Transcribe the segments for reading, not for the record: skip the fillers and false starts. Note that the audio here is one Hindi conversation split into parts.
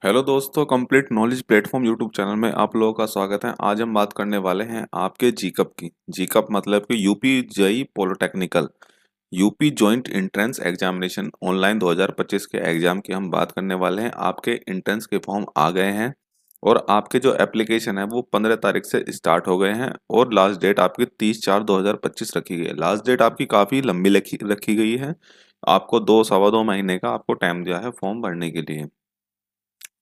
हेलो दोस्तों, complete knowledge platform YouTube channel में आप लोगों का स्वागत है। आज हम बात करने वाले हैं आपके जीकप की। जीकप मतलब कि UP JE polytechnical UP joint entrance examination online 2025 के एग्जाम की हम बात करने वाले हैं। आपके एंट्रेंस के फॉर्म आ गए हैं और आपके जो एप्लीकेशन है वो 15 तारीख से स्टार्ट हो गए हैं और लास्ट डेट आपकी 30/4/2025 रखी गई है। लास्ट डेट आपकी काफ़ी लंबी रखी गई है। आपको 2 सवा 2 महीने का आपको टाइम दिया है फॉर्म भरने के लिए।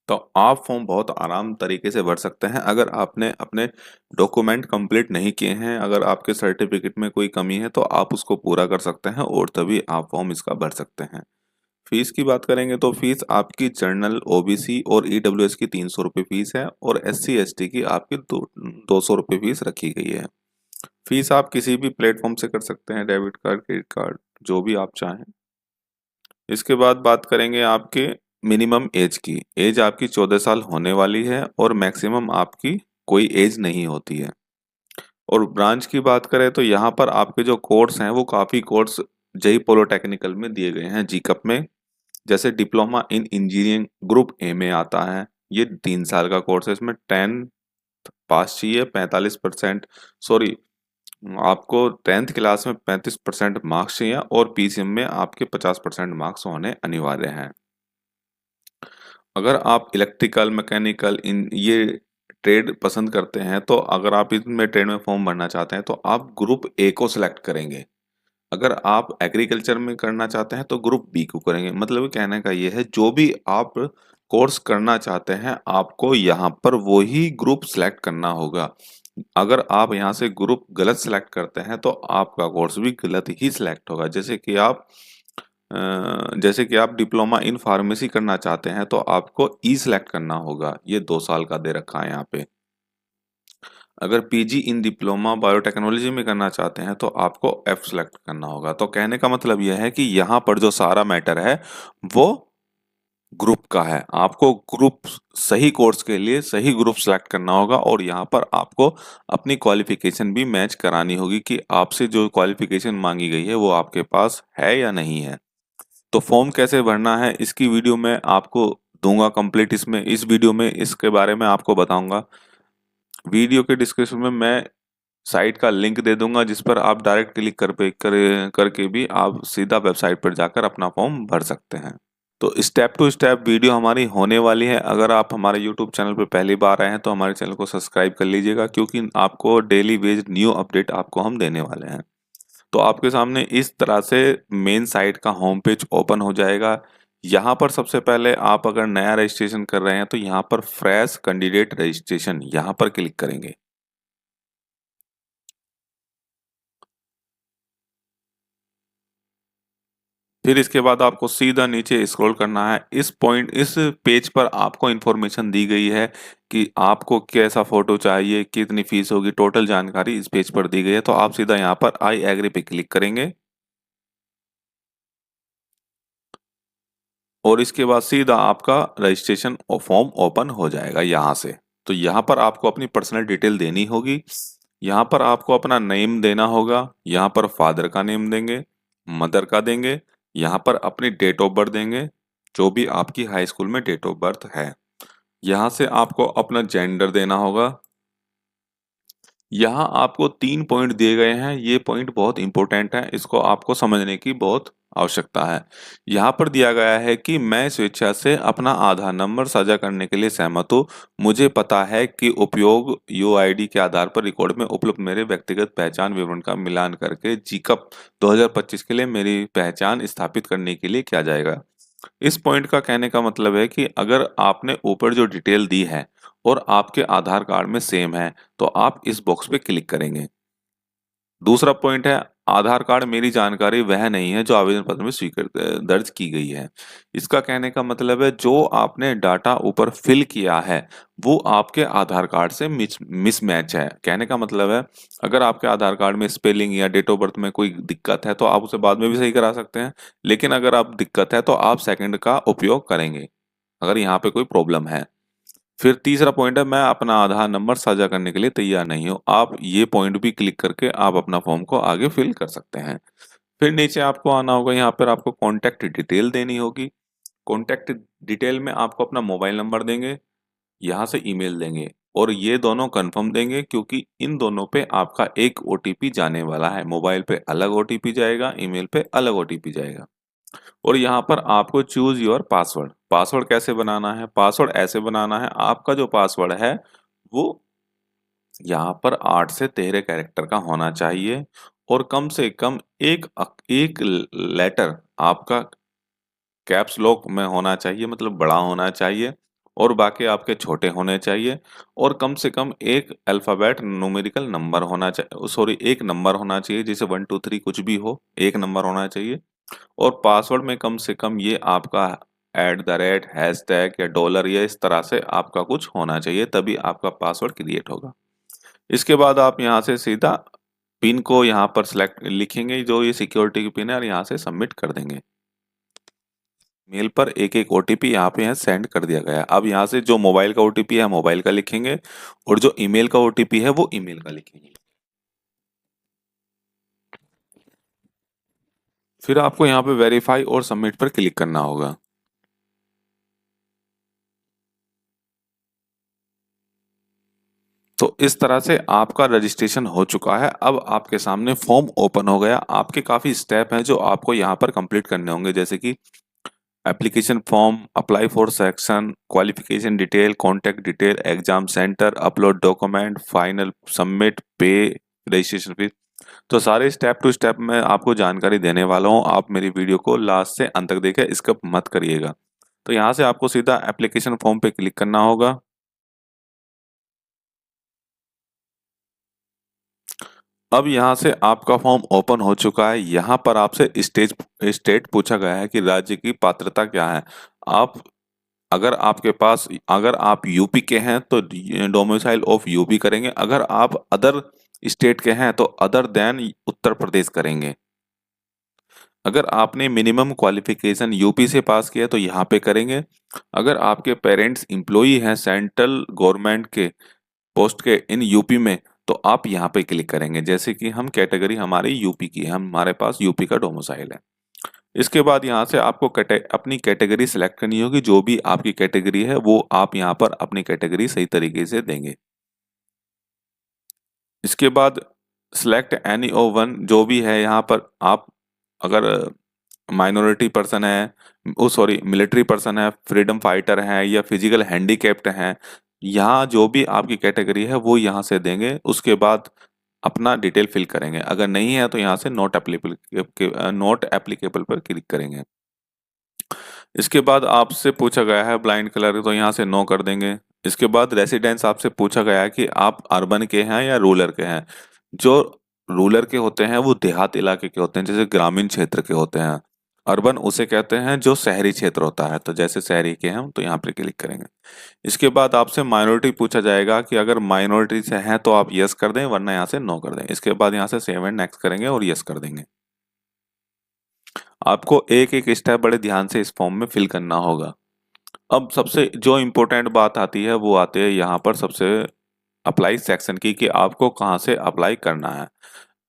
तो आप फॉर्म बहुत आराम तरीके से भर सकते हैं। अगर आपने अपने डॉक्यूमेंट कंप्लीट नहीं किए हैं, अगर आपके सर्टिफिकेट में कोई कमी है तो आप उसको पूरा कर सकते हैं और तभी आप फॉर्म इसका भर सकते हैं। फीस की बात करेंगे तो फीस आपकी जनरल ओबीसी और ईडब्ल्यूएस की 300 रुपये फीस है और SC ST की आपकी 200 रुपये फीस रखी गई है। फीस आप किसी भी प्लेटफॉर्म से कर सकते हैं, डेबिट कार्ड, क्रेडिट कार्ड, जो भी आप चाहें। इसके बाद बात करेंगे आपके मिनिमम एज की। एज आपकी 14 साल होने वाली है और मैक्सिमम आपकी कोई एज नहीं होती है। और ब्रांच की बात करें तो यहाँ पर आपके जो कोर्स हैं वो काफ़ी कोर्स जेई पॉलिटेक्निकल में दिए गए हैं जीकप में। जैसे diploma in engineering group A में आता है। ये 3 साल का कोर्स है। इसमें 10 पास चाहिए, 45%, सॉरी, आपको 10th क्लास में 35% मार्क्स चाहिए और पीसीएम में आपके 50% मार्क्स होने अनिवार्य हैं। अगर आप इलेक्ट्रिकल, मैकेनिकल इन ये ट्रेड पसंद करते हैं तो अगर आप इनमें ट्रेड में फॉर्म भरना चाहते हैं तो आप ग्रुप ए को सिलेक्ट करेंगे। अगर आप एग्रीकल्चर में करना चाहते हैं तो ग्रुप बी को करेंगे। मतलब कहने का ये है, जो भी आप कोर्स करना चाहते हैं आपको यहाँ पर वही ग्रुप सिलेक्ट करना होगा। अगर आप यहाँ से ग्रुप गलत सिलेक्ट करते हैं तो आपका कोर्स भी गलत ही सिलेक्ट होगा। जैसे कि आप डिप्लोमा इन फार्मेसी करना चाहते हैं तो आपको ई सिलेक्ट करना होगा। ये 2 साल का दे रखा है यहाँ पे। अगर पीजी इन डिप्लोमा बायोटेक्नोलॉजी में करना चाहते हैं तो आपको एफ सिलेक्ट करना होगा। तो कहने का मतलब यह है कि यहाँ पर जो सारा मैटर है वो ग्रुप का है। आपको ग्रुप, सही कोर्स के लिए सही ग्रुप सिलेक्ट करना होगा और यहाँ पर आपको अपनी क्वालिफिकेशन भी मैच करानी होगी कि आपसे जो क्वालिफिकेशन मांगी गई है वो आपके पास है या नहीं है। तो फॉर्म कैसे भरना है इसकी वीडियो मैं आपको दूंगा कंप्लीट। इसमें इस वीडियो में इसके बारे में आपको बताऊंगा। वीडियो के डिस्क्रिप्शन में मैं साइट का लिंक दे दूंगा जिस पर आप डायरेक्ट क्लिक करके भी आप सीधा वेबसाइट पर जाकर अपना फॉर्म भर सकते हैं। तो स्टेप टू स्टेप वीडियो हमारी होने वाली है। अगर आप हमारे यूट्यूब चैनल पर पहली बार आए हैं तो हमारे चैनल को सब्सक्राइब कर लीजिएगा, क्योंकि आपको डेली बेस्ड न्यू अपडेट आपको हम देने वाले हैं। तो आपके सामने इस तरह से मेन साइट का होम पेज ओपन हो जाएगा। यहाँ पर सबसे पहले आप अगर नया रजिस्ट्रेशन कर रहे हैं तो यहाँ पर फ्रेश कैंडिडेट रजिस्ट्रेशन यहाँ पर क्लिक करेंगे। फिर इसके बाद आपको सीधा नीचे स्क्रॉल करना है। इस पेज पर आपको इन्फॉर्मेशन दी गई है कि आपको कैसा फोटो चाहिए, कितनी फीस होगी, टोटल जानकारी इस पेज पर दी गई है। तो आप सीधा यहाँ पर आई एग्री पे क्लिक करेंगे और इसके बाद सीधा आपका रजिस्ट्रेशन फॉर्म ओपन हो जाएगा यहाँ से। तो यहाँ पर आपको अपनी पर्सनल डिटेल देनी होगी। यहाँ पर आपको अपना नेम देना होगा। यहाँ पर फादर का नेम देंगे, मदर का देंगे, यहाँ पर अपनी डेट ऑफ बर्थ देंगे, जो भी आपकी हाई स्कूल में डेट ऑफ बर्थ है। यहाँ से आपको अपना जेंडर देना होगा। यहाँ आपको 3 पॉइंट दिए गए हैं। ये पॉइंट बहुत इंपॉर्टेंट है, इसको आपको समझने की बहुत आवश्यकता है। यहाँ पर दिया गया है कि मैं स्वेच्छा से अपना आधार नंबर साझा करने के लिए सहमत हूँ। मुझे पता है कि उपयोग यूआईडी के आधार पर रिकॉर्ड में उपलब्ध मेरे व्यक्तिगत पहचान विवरण का मिलान करके जीकप 2025 के लिए मेरी पहचान स्थापित करने के लिए किया जाएगा। इस पॉइंट का कहने का मतलब है कि अगर आपने ऊपर जो डिटेल दी है और आपके आधार कार्ड में सेम है तो आप इस बॉक्स पे क्लिक करेंगे। दूसरा पॉइंट है, आधार कार्ड मेरी जानकारी वह नहीं है जो आवेदन पत्र में स्वीकृत दर्ज की गई है। इसका कहने का मतलब है जो आपने डाटा ऊपर फिल किया है वो आपके आधार कार्ड से मिसमैच है। कहने का मतलब है, अगर आपके आधार कार्ड में स्पेलिंग या डेट ऑफ बर्थ में कोई दिक्कत है तो आप उसे बाद में भी सही करा सकते हैं, लेकिन अगर आप दिक्कत है तो आप सेकंड का उपयोग करेंगे अगर यहाँ पे कोई प्रॉब्लम है। फिर तीसरा पॉइंट है, मैं अपना आधार नंबर साझा करने के लिए तैयार नहीं हूँ। आप ये पॉइंट भी क्लिक करके आप अपना फॉर्म को आगे फिल कर सकते हैं। फिर नीचे आपको आना होगा, यहाँ पर आपको कॉन्टैक्ट डिटेल देनी होगी। कॉन्टैक्ट डिटेल में आपको अपना मोबाइल नंबर देंगे, यहाँ से ईमेल देंगे और ये दोनों कंफर्म देंगे क्योंकि इन दोनों पे आपका एक ओटीपी जाने वाला है। मोबाइल पे अलग ओटीपी जाएगा, ईमेल पे अलग ओटीपी जाएगा। और यहाँ पर आपको चूज योर पासवर्ड। पासवर्ड कैसे बनाना है? पासवर्ड ऐसे बनाना है, आपका जो पासवर्ड है वो यहाँ पर 8 से 13 कैरेक्टर का होना चाहिए और कम से कम एक लेटर आपका कैप्स लॉक में होना चाहिए, मतलब बड़ा होना चाहिए और बाकी आपके छोटे होने चाहिए और कम से कम एक अल्फ़ाबेट न्यूमेरिकल नंबर होना चाहिए, सॉरी एक नंबर होना चाहिए, जैसे 1 2 3 कुछ भी हो, एक नंबर होना चाहिए। और पासवर्ड में कम से कम ये आपका @ हैशटैग या डॉलर या इस तरह से आपका कुछ होना चाहिए, तभी आपका पासवर्ड क्रिएट होगा। इसके बाद आप यहाँ से सीधा पिन को यहाँ पर सिलेक्ट लिखेंगे, जो ये सिक्योरिटी की पिन है, और यहाँ से सबमिट कर देंगे। मेल पर एक-एक ओटीपी यहाँ पे सेंड कर दिया गया है। अब यहाँ से जो मोबाइल का ओटीपी है मोबाइल का लिखेंगे और जो ईमेल का ओटीपी है वो ईमेल का लिखेंगे। फिर आपको यहाँ पे वेरीफाई और सबमिट पर क्लिक करना होगा। तो इस तरह से आपका रजिस्ट्रेशन हो चुका है। अब आपके सामने फॉर्म ओपन हो गया। आपके काफ़ी स्टेप हैं जो आपको यहाँ पर कंप्लीट करने होंगे, जैसे कि application form, apply for section, qualification detail, contact detail, exam centre, upload document, final submit, पे, रजिस्ट्रेशन फीस। तो सारे स्टेप टू स्टेप मैं आपको जानकारी देने वाला हूँ। आप मेरी वीडियो को लास्ट से अंत तक देखें, स्किप मत करिएगा। तो यहाँ से आपको सीधा एप्लीकेशन फॉर्म पे क्लिक करना होगा। अब यहाँ से आपका फॉर्म ओपन हो चुका है। यहाँ पर आपसे स्टेट पूछा गया है कि राज्य की पात्रता क्या है। आप अगर आप यूपी के हैं तो डोमिसाइल ऑफ यूपी करेंगे। अगर आप अदर स्टेट के हैं तो अदर देन उत्तर प्रदेश करेंगे। अगर आपने मिनिमम क्वालिफिकेशन यूपी से पास किया तो यहाँ पे करेंगे। अगर आपके पेरेंट्स एम्प्लॉई हैं सेंट्रल गवर्नमेंट के पोस्ट के इन यूपी में, तो आप यहाँ पे क्लिक करेंगे। जैसे कि हम कैटेगरी हमारी यूपी की है, हमारे पास यूपी का डोमिसाइल है। इसके बाद यहाँ से आपको अपनी कैटेगरी सिलेक्ट करनी होगी। जो भी आपकी कैटेगरी है वो आप यहाँ पर अपनी कैटेगरी सही तरीके से देंगे। इसके बाद सिलेक्ट एनी ओ वन, जो भी है यहाँ पर आप अगर माइनॉरिटी पर्सन है, ओ सॉरी मिलिट्री पर्सन है, फ्रीडम फाइटर है या फिजिकल हैंडीकैप्ड हैं, यहाँ जो भी आपकी कैटेगरी है वो यहाँ से देंगे। उसके बाद अपना डिटेल फिल करेंगे। अगर नहीं है तो यहाँ से नॉट एप्लीकेबल पर क्लिक करेंगे। इसके बाद आपसे पूछा गया है ब्लाइंड कलर, तो यहाँ से नो कर देंगे। इसके बाद रेसिडेंस आपसे पूछा गया है कि आप अर्बन के हैं या रूरल के हैं। जो रूरल के होते हैं वो देहात इलाके के होते हैं, जैसे ग्रामीण क्षेत्र के होते हैं। अर्बन उसे कहते हैं जो शहरी क्षेत्र होता है। तो जैसे शहरी के हैं हम तो यहाँ पे क्लिक करेंगे। इसके बाद आपसे माइनॉरिटी पूछा जाएगा कि अगर माइनॉरिटी से हैं तो आप यस कर दें, वरना यहाँ से नो कर दें। इसके बाद यहाँ से सेव एंड नेक्स्ट करेंगे और यस कर देंगे। आपको एक एक स्टेप बड़े ध्यान से इस फॉर्म में फिल करना होगा। अब सबसे जो इम्पोर्टेंट बात आती है वो आती है यहाँ पर सबसे अप्लाई सेक्शन की, कि आपको कहाँ से अप्लाई करना है।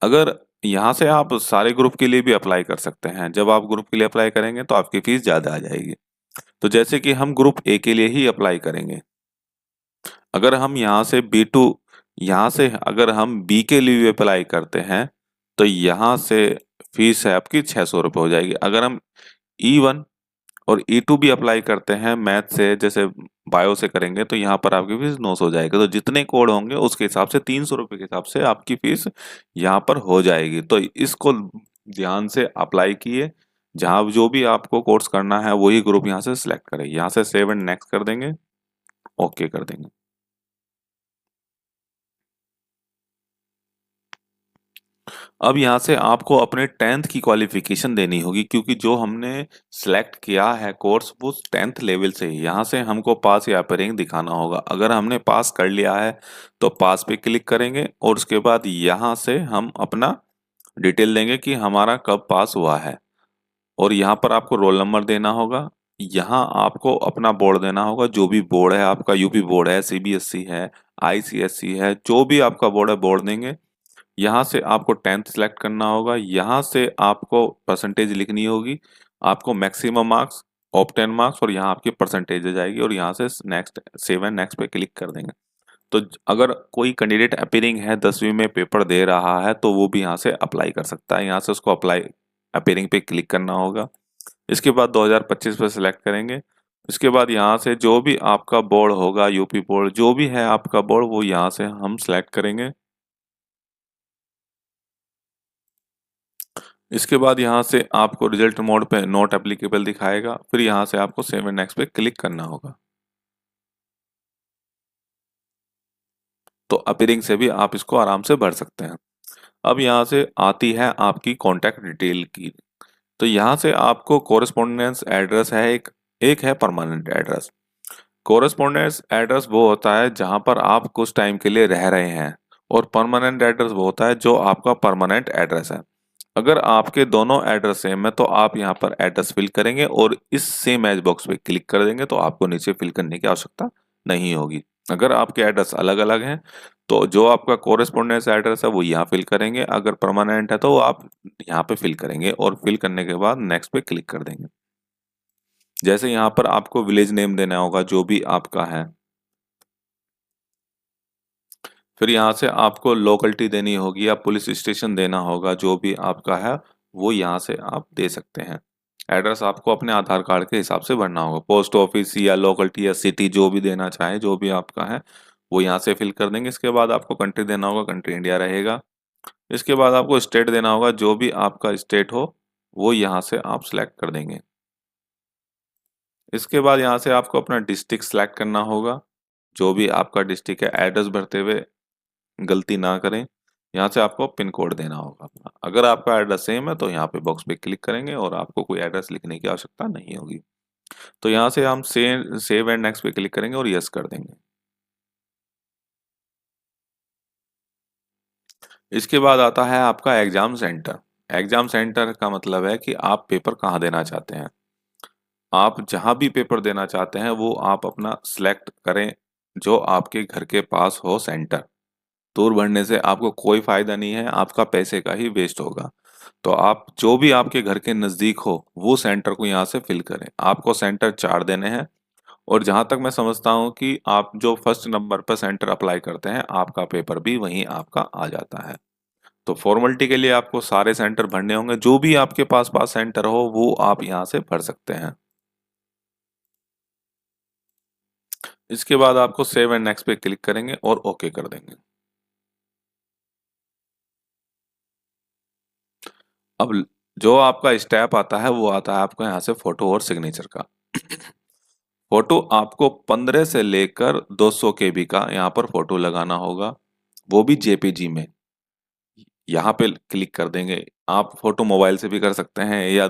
अगर यहाँ से आप सारे ग्रुप के लिए भी अप्लाई कर सकते हैं। जब आप ग्रुप के लिए अप्लाई करेंगे तो आपकी फीस ज़्यादा आ जाएगी। तो जैसे कि हम ग्रुप ए के लिए ही अप्लाई करेंगे। अगर हम यहाँ से B2, यहाँ से अगर हम बी के लिए भी अप्लाई करते हैं तो यहाँ से फीस है आपकी 600 रुपये हो जाएगी। अगर हम E1 और E2 भी अप्लाई करते हैं मैथ से, जैसे बायो से करेंगे, तो यहाँ पर आपकी फीस 900 हो जाएगी। तो जितने कोड होंगे उसके हिसाब से 300 रुपये के हिसाब से आपकी फीस यहाँ पर हो जाएगी। तो इसको ध्यान से अप्लाई किए। जहाँ जो भी आपको कोर्स करना है वही ग्रुप यहाँ से सिलेक्ट करें। यहाँ से सेव एंड नेक्स्ट कर देंगे, ओके कर देंगे। अब यहाँ से आपको अपने 10th की क्वालिफिकेशन देनी होगी, क्योंकि जो हमने सेलेक्ट किया है कोर्स वो 10th लेवल से ही। यहाँ से हमको पास या रैंक दिखाना होगा। अगर हमने पास कर लिया है तो पास पे क्लिक करेंगे और उसके बाद यहाँ से हम अपना डिटेल देंगे कि हमारा कब पास हुआ है। और यहाँ पर आपको रोल नंबर देना होगा। यहाँ आपको अपना बोर्ड देना होगा, जो भी बोर्ड है आपका, यूपी बोर्ड है, सीबीएसई है, आईसीएसई है, जो भी आपका बोर्ड है बोर्ड देंगे। यहाँ से आपको 10th सेलेक्ट करना होगा। यहाँ से आपको परसेंटेज लिखनी होगी। आपको मैक्सिमम मार्क्स ऑब्टेन मार्क्स और यहाँ आपकी परसेंटेज आ जाएगी और यहाँ से नेक्स्ट सेव एंड नेक्स्ट पे क्लिक कर देंगे। तो अगर कोई कैंडिडेट अपीयरिंग है 10वीं में पेपर दे रहा है तो वो भी यहाँ से अप्लाई कर सकता है। यहाँ से उसको अप्लाई अपीयरिंग पे क्लिक करना होगा। इसके बाद 2025 पे सिलेक्ट करेंगे। इसके बाद यहाँ से जो भी आपका बोर्ड होगा, यूपी बोर्ड जो भी है आपका बोर्ड, वो यहाँ से हम सिलेक्ट करेंगे। इसके बाद यहाँ से आपको रिजल्ट मोड पे नॉट एप्लीकेबल दिखाएगा, फिर यहाँ से आपको सेव एंड नेक्स्ट पे क्लिक करना होगा। तो अपीयरिंग से भी आप इसको आराम से भर सकते हैं। अब यहाँ से आती है आपकी कॉन्टैक्ट डिटेल की। तो यहाँ से आपको कोरेस्पोंडेंस एड्रेस है एक, एक है परमानेंट एड्रेस। कोरेस्पोंडेंस एड्रेस वो होता है जहाँ पर आप कुछ टाइम के लिए रह रहे हैं, और परमानेंट एड्रेस वो होता है जो आपका परमानेंट एड्रेस है। अगर आपके दोनों एड्रेस सेम है तो आप यहाँ पर एड्रेस फिल करेंगे और इस सेम एज बॉक्स पे क्लिक कर देंगे, तो आपको नीचे फिल करने की आवश्यकता नहीं होगी। अगर आपके एड्रेस अलग अलग हैं तो जो आपका कोरेस्पोंडेंस एड्रेस है वो यहाँ फिल करेंगे, अगर परमानेंट है तो वो आप यहाँ पे फिल करेंगे और फिल करने के बाद नेक्स्ट पे क्लिक कर देंगे। जैसे यहाँ पर आपको विलेज नेम देना होगा जो भी आपका है, फिर यहाँ से आपको लोकेलिटी देनी होगी या पुलिस स्टेशन देना होगा, जो भी आपका है वो यहाँ से आप दे सकते हैं। एड्रेस आपको अपने आधार कार्ड के हिसाब से भरना होगा। पोस्ट ऑफिस या लोकेलिटी या सिटी जो भी देना चाहे, जो भी आपका है वो यहाँ से फिल कर देंगे। इसके बाद आपको कंट्री देना होगा, कंट्री इंडिया रहेगा। इसके बाद आपको स्टेट देना होगा, जो भी आपका स्टेट हो वो यहाँ से आप सिलेक्ट कर देंगे। इसके बाद यहाँ से आपको अपना डिस्ट्रिक्ट सिलेक्ट करना होगा, जो भी आपका डिस्ट्रिक्ट है। एड्रेस भरते हुए गलती ना करें, यहाँ से आपको पिन कोड देना होगा अपना। अगर आपका एड्रेस सेम है तो यहाँ पे बॉक्स पे क्लिक करेंगे और आपको कोई एड्रेस लिखने की आवश्यकता नहीं होगी। तो यहाँ से हम सेव एंड नेक्स्ट पे क्लिक करेंगे और यस कर देंगे। इसके बाद आता है आपका एग्जाम सेंटर। एग्जाम सेंटर का मतलब है कि आप पेपर कहाँ देना चाहते हैं। आप जहाँ भी पेपर देना चाहते हैं वो आप अपना सिलेक्ट करें, जो आपके घर के पास हो सेंटर। दूर बढ़ने से आपको कोई फायदा नहीं है, आपका पैसे का ही वेस्ट होगा। तो आप जो भी आपके घर के नज़दीक हो वो सेंटर को यहाँ से फिल करें। आपको सेंटर 4 देने हैं, और जहाँ तक मैं समझता हूँ कि आप जो फर्स्ट नंबर पर सेंटर अप्लाई करते हैं आपका पेपर भी वहीं आपका आ जाता है। तो फॉर्मेलिटी के लिए आपको सारे सेंटर भरने होंगे, जो भी आपके पास पास सेंटर हो वो आप यहाँ से भर सकते हैं। इसके बाद आपको सेव एंड नेक्स्ट पे क्लिक करेंगे और ओके कर देंगे। अब जो आपका स्टेप आता है वो आता है आपको यहाँ से फोटो और सिग्नेचर का। फोटो आपको 15 से लेकर 200 केबी का यहाँ पर फोटो लगाना होगा, वो भी जेपीजी में। यहाँ पे क्लिक कर देंगे। आप फोटो मोबाइल से भी कर सकते हैं या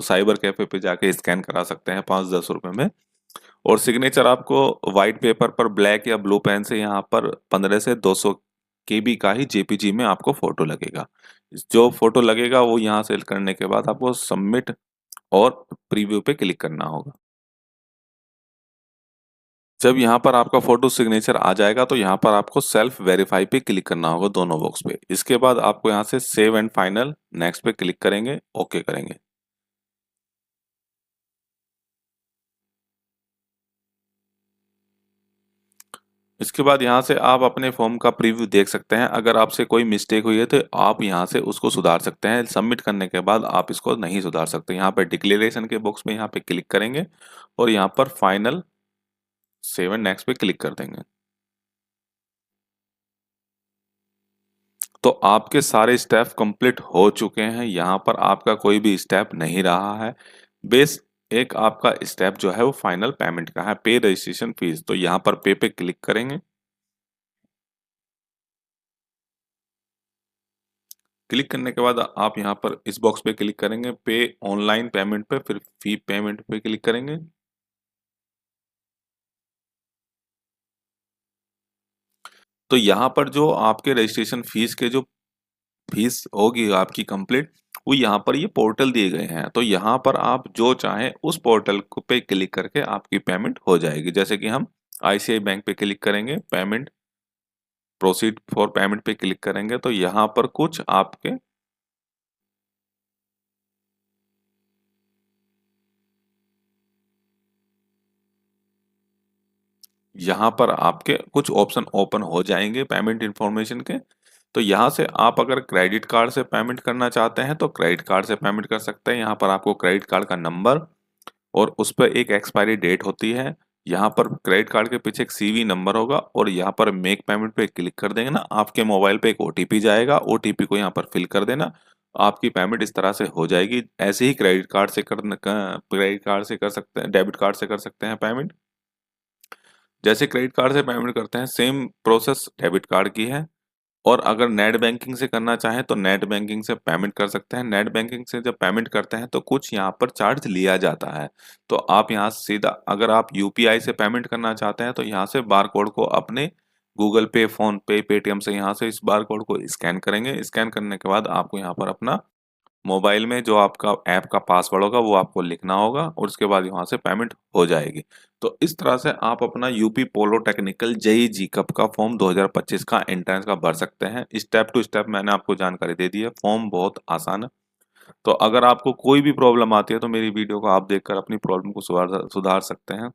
साइबर कैफे पे जाके स्कैन करा सकते हैं 5-10 रुपए में। और सिग्नेचर आपको व्हाइट पेपर पर ब्लैक या ब्लू पेन से यहाँ पर 15 से 200 केबी का ही जेपीजी में आपको फोटो लगेगा। जो फोटो लगेगा वो यहाँ से करने के बाद आपको सबमिट और प्रीव्यू पे क्लिक करना होगा। जब यहाँ पर आपका फोटो सिग्नेचर आ जाएगा तो यहाँ पर आपको सेल्फ वेरीफाई पे क्लिक करना होगा दोनों बॉक्स पे। इसके बाद आपको यहाँ से सेव एंड फाइनल नेक्स्ट पे क्लिक करेंगे, ओके करेंगे। इसके बाद यहाँ से आप अपने फॉर्म का प्रीव्यू देख सकते हैं। अगर आपसे कोई मिस्टेक हुई है तो आप यहाँ से उसको सुधार सकते हैं। सबमिट करने के बाद आप इसको नहीं सुधार सकते। यहाँ पर डिक्लेरेशन के बॉक्स में यहाँ पे क्लिक करेंगे और यहाँ पर फाइनल सेव एंड नेक्स्ट पे क्लिक कर देंगे। तो आपके सारे स्टेप कंप्लीट हो चुके हैं। यहाँ पर आपका कोई भी स्टेप नहीं रहा है। बेस एक आपका स्टेप जो है वो फाइनल पेमेंट का है, पे रजिस्ट्रेशन फीस। तो यहाँ पर पे क्लिक करेंगे। क्लिक करने के बाद आप यहाँ पर इस बॉक्स पे क्लिक करेंगे, पे ऑनलाइन पेमेंट पे, फिर फी पेमेंट पे क्लिक करेंगे। तो यहाँ पर जो आपके रजिस्ट्रेशन फीस के जो फीस होगी आपकी कंप्लीट, वो यहाँ पर ये पोर्टल दिए गए हैं। तो यहाँ पर आप जो चाहें उस पोर्टल को पे क्लिक करके आपकी पेमेंट हो जाएगी। जैसे कि हम आईसीआई बैंक पे क्लिक करेंगे, पेमेंट प्रोसीड फॉर पेमेंट पे क्लिक करेंगे तो यहाँ पर कुछ आपके यहाँ पर आपके कुछ ऑप्शन ओपन हो जाएंगे पेमेंट इन्फॉर्मेशन के। तो यहाँ से आप अगर क्रेडिट कार्ड से पेमेंट करना चाहते हैं तो क्रेडिट कार्ड से पेमेंट कर सकते हैं। यहाँ पर आपको क्रेडिट कार्ड का नंबर और उस पर एक एक्सपायरी डेट होती है। यहाँ पर क्रेडिट कार्ड के पीछे एक सीवी नंबर होगा और यहाँ पर मेक पेमेंट पे क्लिक कर देंगे ना, आपके मोबाइल पे एक ओटीपी जाएगा, ओटीपी को यहाँ पर फिल कर देना, आपकी पेमेंट इस तरह से हो जाएगी। ऐसे ही क्रेडिट कार्ड से कर सकते हैं, डेबिट कार्ड से कर सकते हैं पेमेंट। जैसे क्रेडिट कार्ड से पेमेंट करते हैं सेम प्रोसेस डेबिट कार्ड की है। और अगर नेट बैंकिंग से करना चाहें तो नेट बैंकिंग से पेमेंट कर सकते हैं। नेट बैंकिंग से जब पेमेंट करते हैं तो कुछ यहाँ पर चार्ज लिया जाता है। तो आप यहाँ सीधा, अगर आप यूपीआई से पेमेंट करना चाहते हैं तो यहाँ से बार कोड को अपने गूगल पे, फोन पे, पेटीएम से यहाँ से इस बार कोड को स्कैन करेंगे। स्कैन करने के बाद आपको यहाँ पर अपना मोबाइल में जो आपका ऐप का पासवर्ड होगा वो आपको लिखना होगा और उसके बाद वहां से पेमेंट हो जाएगी। तो इस तरह से आप अपना यूपी पोलो टेक्निकल जेई जी कप का फॉर्म 2025 का एंट्रेंस का भर सकते हैं। स्टेप टू स्टेप मैंने आपको जानकारी दे दी है, फॉर्म बहुत आसान है। तो अगर आपको कोई भी प्रॉब्लम आती है तो मेरी वीडियो को आप देखकर अपनी प्रॉब्लम को सुधार सुधार सकते हैं।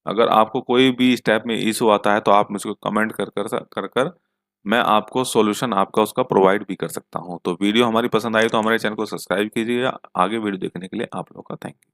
अगर आपको कोई भी स्टेप में इशू आता है तो आप मुझको कमेंट कर कर मैं आपको सॉल्यूशन आपका उसका प्रोवाइड भी कर सकता हूं। तो वीडियो हमारी पसंद आई तो हमारे चैनल को सब्सक्राइब कीजिएगा। आगे वीडियो देखने के लिए आप लोगों का थैंक यू।